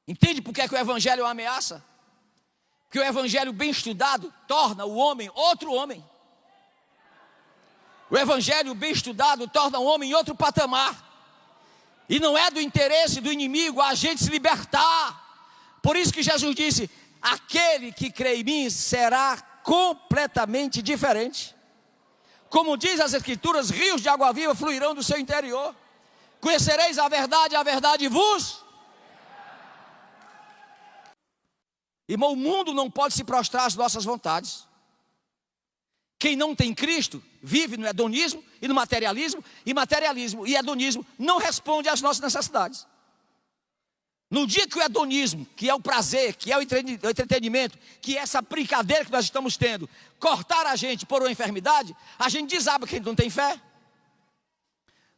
Entende por que é que o evangelho é uma ameaça? Porque o evangelho bem estudado torna o homem outro homem. O evangelho bem estudado torna o homem em outro patamar. E não é do interesse do inimigo a gente se libertar. Por isso que Jesus disse: aquele que crê em mim será completamente diferente. Como diz as Escrituras, rios de água viva fluirão do seu interior. Conhecereis a verdade vos. Irmão, o mundo não pode se prostrar às nossas vontades. Quem não tem Cristo vive no hedonismo e no materialismo. E materialismo e hedonismo não respondem às nossas necessidades. No dia que o hedonismo, que é o prazer, que é o entretenimento, que é essa brincadeira que nós estamos tendo, cortar a gente por uma enfermidade, a gente desaba, que a gente não tem fé.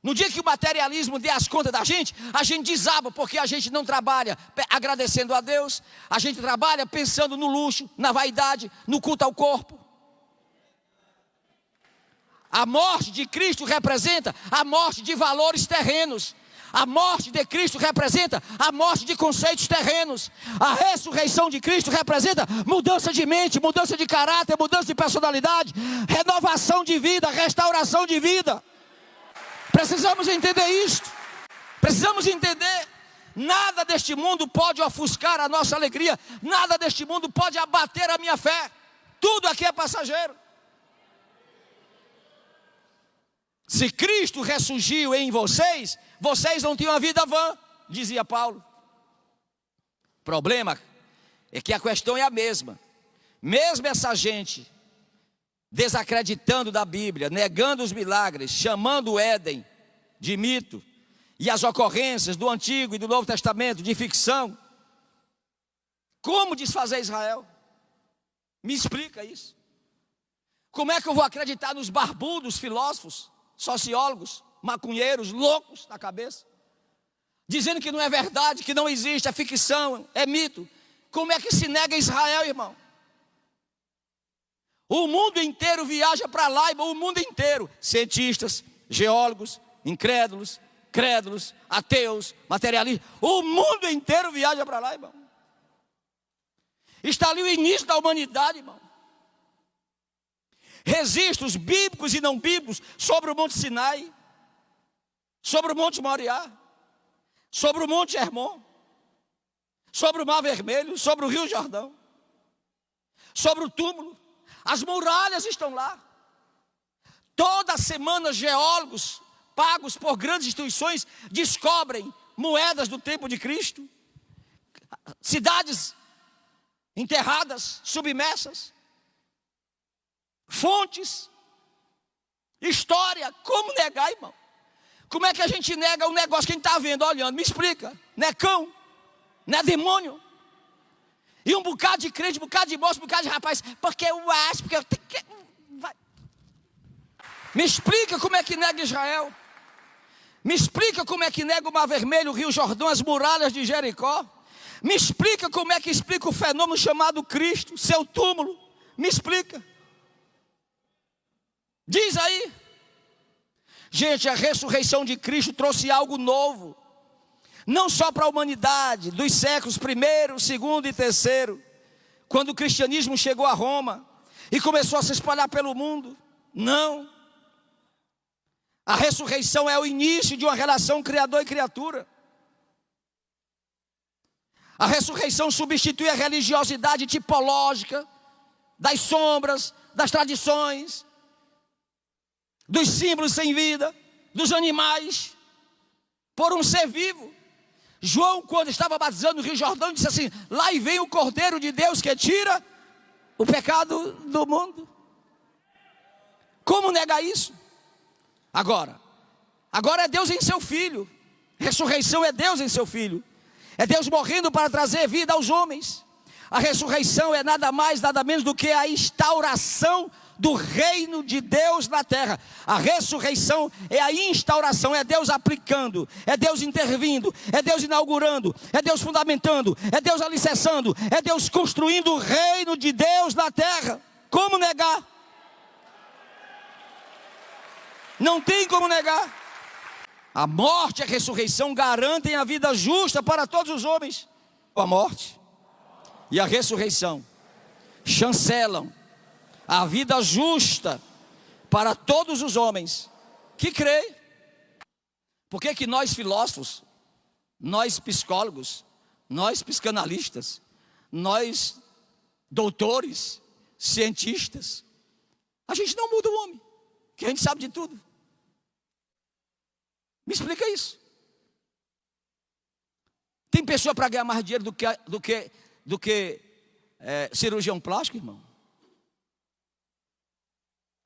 No dia que o materialismo der as contas da gente, a gente desaba, porque a gente não trabalha agradecendo a Deus, a gente trabalha pensando no luxo, na vaidade, no culto ao corpo. A morte de Cristo representa a morte de valores terrenos. A morte de Cristo representa a morte de conceitos terrenos. A ressurreição de Cristo representa mudança de mente, mudança de caráter, mudança de personalidade, renovação de vida, restauração de vida. Precisamos entender isto. Precisamos entender. Nada deste mundo pode ofuscar a nossa alegria. Nada deste mundo pode abater a minha fé. Tudo aqui é passageiro. Se Cristo ressurgiu em vocês, vocês não tinham a vida vã, dizia Paulo. O problema é que a questão é a mesma. Mesmo essa gente desacreditando da Bíblia, negando os milagres, chamando o Éden de mito, e as ocorrências do Antigo e do Novo Testamento de ficção, como desfazer Israel? Me explica isso. Como é que eu vou acreditar nos barbudos filósofos, sociólogos, maconheiros, loucos da cabeça, dizendo que não é verdade, que não existe, é ficção, é mito? Como é que se nega Israel, irmão? O mundo inteiro viaja para lá, irmão, o mundo inteiro. Cientistas, geólogos, incrédulos, crédulos, ateus, materialistas. O mundo inteiro viaja para lá, irmão. Está ali o início da humanidade, irmão. Registros bíblicos e não bíblicos sobre o Monte Sinai, sobre o Monte Moriá, sobre o Monte Hermon, sobre o Mar Vermelho, sobre o Rio Jordão, sobre o túmulo. As muralhas estão lá. Toda semana geólogos pagos por grandes instituições descobrem moedas do tempo de Cristo, cidades enterradas, submersas, fontes, história. Como negar, irmão? Como é que a gente nega um negócio que a gente está vendo, olhando? Me explica. Não é cão, não é demônio. E um bocado de crente, um bocado de moço, um bocado de rapaz, porque eu acho, porque eu tenho que... Me explica como é que nega Israel. Me explica como é que nega o Mar Vermelho, o Rio Jordão, as muralhas de Jericó. Me explica como é que explica o fenômeno chamado Cristo, seu túmulo. Me explica. Diz aí. Gente, a ressurreição de Cristo trouxe algo novo. Não só para a humanidade, dos séculos primeiro, segundo e terceiro, quando o cristianismo chegou a Roma e começou a se espalhar pelo mundo. Não. A ressurreição é o início de uma relação criador e criatura. A ressurreição substitui a religiosidade tipológica das sombras, das tradições, dos símbolos sem vida, dos animais, por um ser vivo. João, quando estava batizando no Rio Jordão, disse assim: lá e vem o Cordeiro de Deus que tira o pecado do mundo. Como negar isso? Agora é Deus em seu Filho. Ressurreição é Deus em seu Filho. É Deus morrendo para trazer vida aos homens. A ressurreição é nada mais, nada menos do que a instauração do reino de Deus na terra. A ressurreição é a instauração, é Deus aplicando, é Deus intervindo, é Deus inaugurando, é Deus fundamentando, é Deus alicerçando, é Deus construindo o reino de Deus na terra. Como negar? Não tem como negar. A morte e a ressurreição garantem a vida justa para todos os homens. a morte e a ressurreição chancelam a vida justa para todos os homens que creem. Por que nós filósofos, nós psicólogos, nós psicanalistas, nós doutores, cientistas, a gente não muda o homem, que a gente sabe de tudo? Me explica isso. Tem pessoa para ganhar mais dinheiro do que cirurgião plástico, irmão.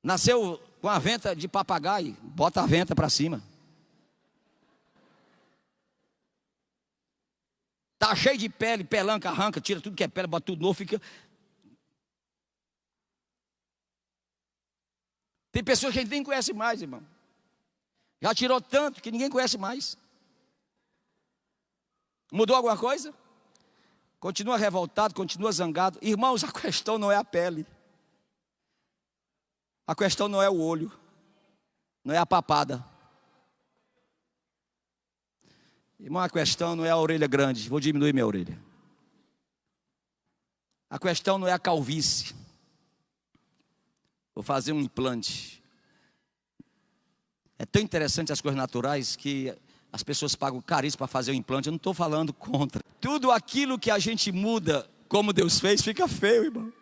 Nasceu com a venta de papagaio, bota a venta para cima. Tá cheio de pele, pelanca, arranca, tira tudo que é pele, bota tudo novo, fica. Tem pessoas que a gente nem conhece mais, irmão. Já tirou tanto que ninguém conhece mais. Mudou alguma coisa? Continua revoltado, continua zangado. Irmãos, a questão não é a pele. A questão não é o olho. Não é a papada. Irmão, a questão não é a orelha grande. Vou diminuir minha orelha. A questão não é a calvície. Vou fazer um implante. É tão interessante as coisas naturais que as pessoas pagam caríssimo para fazer o implante. Eu não estou falando contra. Tudo aquilo que a gente muda, como Deus fez, fica feio, irmão.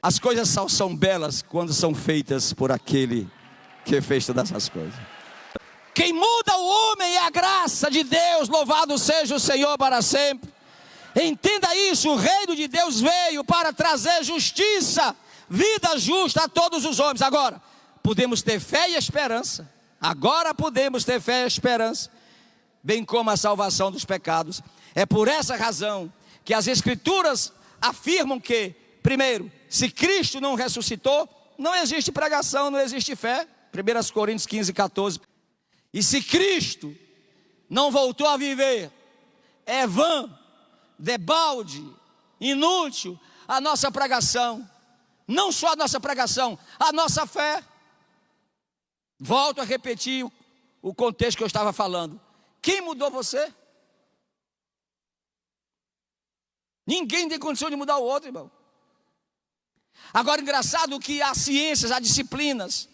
As coisas são belas quando são feitas por aquele que fez todas essas coisas. Quem muda o homem é a graça de Deus. Louvado seja o Senhor para sempre. Entenda isso, o reino de Deus veio para trazer justiça, vida justa a todos os homens. Agora, podemos ter fé e esperança. Agora podemos ter fé e esperança, bem como a salvação dos pecados. É por essa razão que as Escrituras afirmam que, primeiro, se Cristo não ressuscitou, não existe pregação, não existe fé. 1 Coríntios 15, 14. E se Cristo não voltou a viver, é vã, debalde, inútil a nossa pregação. Não só a nossa pregação, a nossa fé. Volto a repetir o contexto que eu estava falando. Quem mudou você? Ninguém tem condição de mudar o outro, irmão. Agora, engraçado que há ciências, há disciplinas,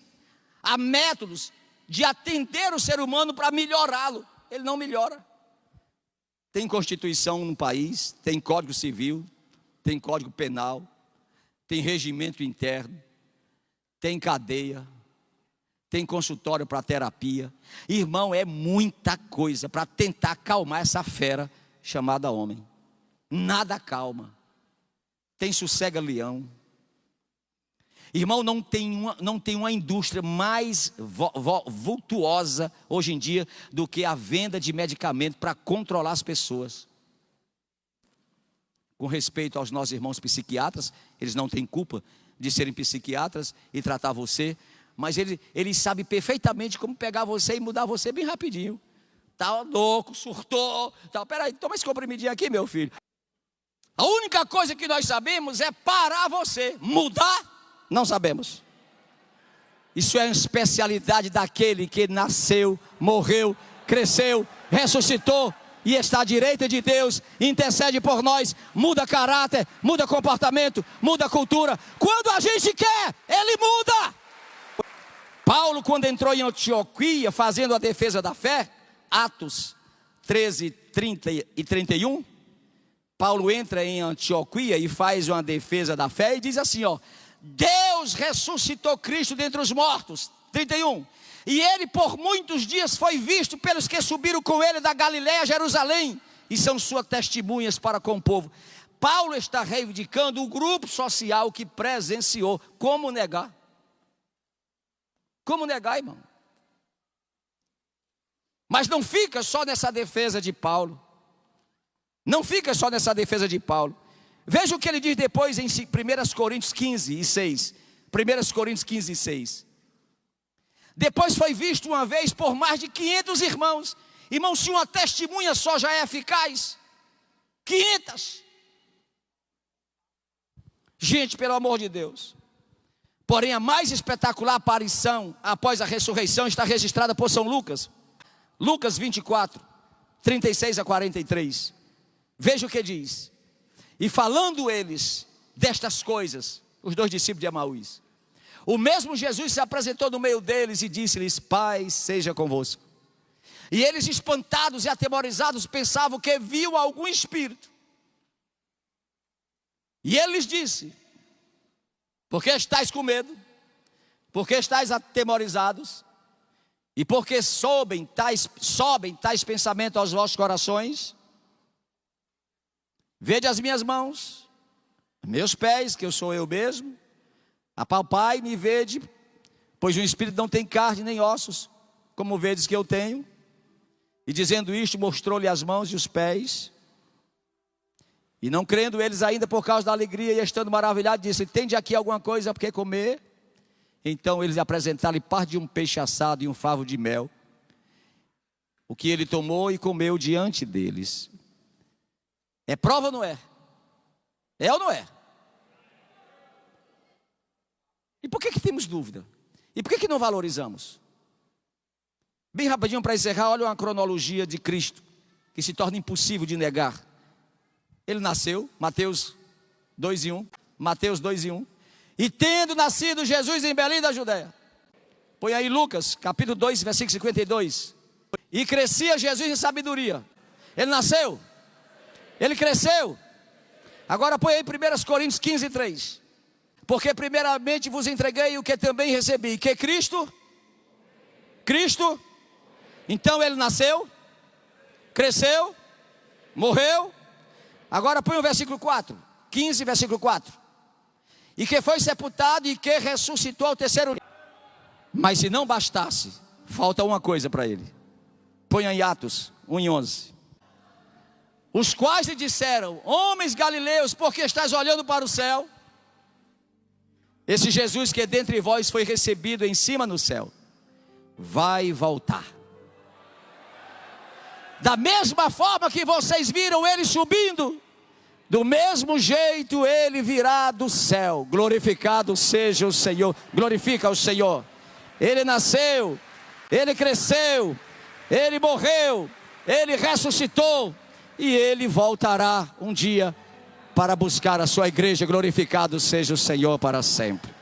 há métodos de atender o ser humano para melhorá-lo. Ele não melhora. Tem Constituição no país, tem Código Civil, tem Código Penal, tem regimento interno, tem cadeia, tem consultório para terapia. Irmão, é muita coisa para tentar acalmar essa fera chamada homem. Nada calma. Tem sossega-leão. Irmão, não tem uma indústria mais vultuosa hoje em dia do que a venda de medicamento para controlar as pessoas. Com respeito aos nossos irmãos psiquiatras, eles não têm culpa de serem psiquiatras e tratar você, mas eles sabem perfeitamente como pegar você e mudar você bem rapidinho. Tá louco, surtou, tá, peraí, toma esse comprimidinho aqui, meu filho. A única coisa que nós sabemos é parar você. Mudar, não sabemos. Isso é uma especialidade daquele que nasceu, morreu, cresceu, ressuscitou e está à direita de Deus, intercede por nós, muda caráter, muda comportamento, muda cultura. Quando a gente quer, Ele muda. Paulo, quando entrou em Antioquia, fazendo a defesa da fé, Atos 13, 30 e 31, Paulo entra em Antioquia e faz uma defesa da fé e diz assim, ó: Deus ressuscitou Cristo dentre os mortos, 31, e ele por muitos dias foi visto pelos que subiram com ele da Galiléia a Jerusalém, e são suas testemunhas para com o povo. Paulo está reivindicando o grupo social que presenciou. Como negar? Como negar, irmão? Mas não fica só nessa defesa de Paulo. Não fica só nessa defesa de Paulo. Veja o que ele diz depois em 1 Coríntios 15 e 6. 1 Coríntios 15 e 6. Depois foi visto uma vez por mais de 500 irmãos. Irmão, se uma testemunha só já é eficaz, 500. Gente, pelo amor de Deus. Porém, a mais espetacular aparição após a ressurreição está registrada por São Lucas. Lucas 24, 36 a 43. Veja o que diz: e falando eles destas coisas, os dois discípulos de Emaús, o mesmo Jesus se apresentou no meio deles e disse-lhes: paz seja convosco. E eles, espantados e atemorizados, pensavam que viam algum espírito. E ele lhes disse: por que estáis com medo? Por que estáis atemorizados? E por que sobem tais pensamentos aos vossos corações? Vede as minhas mãos, meus pés, que eu sou eu mesmo. Apalpai-me e vede, pois o espírito não tem carne nem ossos, como vedes que eu tenho. E dizendo isto, mostrou-lhe as mãos e os pés. E não crendo eles ainda por causa da alegria, e estando maravilhados, disse: tende aqui alguma coisa para comer? Então eles apresentaram-lhe parte de um peixe assado e um favo de mel, o que ele tomou e comeu diante deles. É prova ou não é? É ou não é? E por que temos dúvida? E por que não valorizamos? Bem rapidinho para encerrar, olha uma cronologia de Cristo, que se torna impossível de negar. Ele nasceu, Mateus 2:1, Mateus 2:1. E tendo nascido Jesus em Belém da Judéia. Põe aí Lucas, capítulo 2, versículo 52. E crescia Jesus em sabedoria. Ele nasceu? Ele cresceu? Agora põe aí 1 Coríntios 15:3. Porque primeiramente vos entreguei o que também recebi, que Cristo, então ele nasceu, cresceu, morreu. Agora põe o versículo 4, 15, versículo 4. E que foi sepultado e que ressuscitou ao terceiro dia. Mas se não bastasse, falta uma coisa para ele. Põe em Atos 1:11. Os quais lhe disseram: homens galileus, por que estáis olhando para o céu? Esse Jesus que dentre vós foi recebido em cima no céu, vai voltar. Da mesma forma que vocês viram ele subindo, do mesmo jeito ele virá do céu. Glorificado seja o Senhor. Glorifica o Senhor. Ele nasceu, ele cresceu, ele morreu, ele ressuscitou, e ele voltará um dia para buscar a sua igreja. Glorificado seja o Senhor para sempre.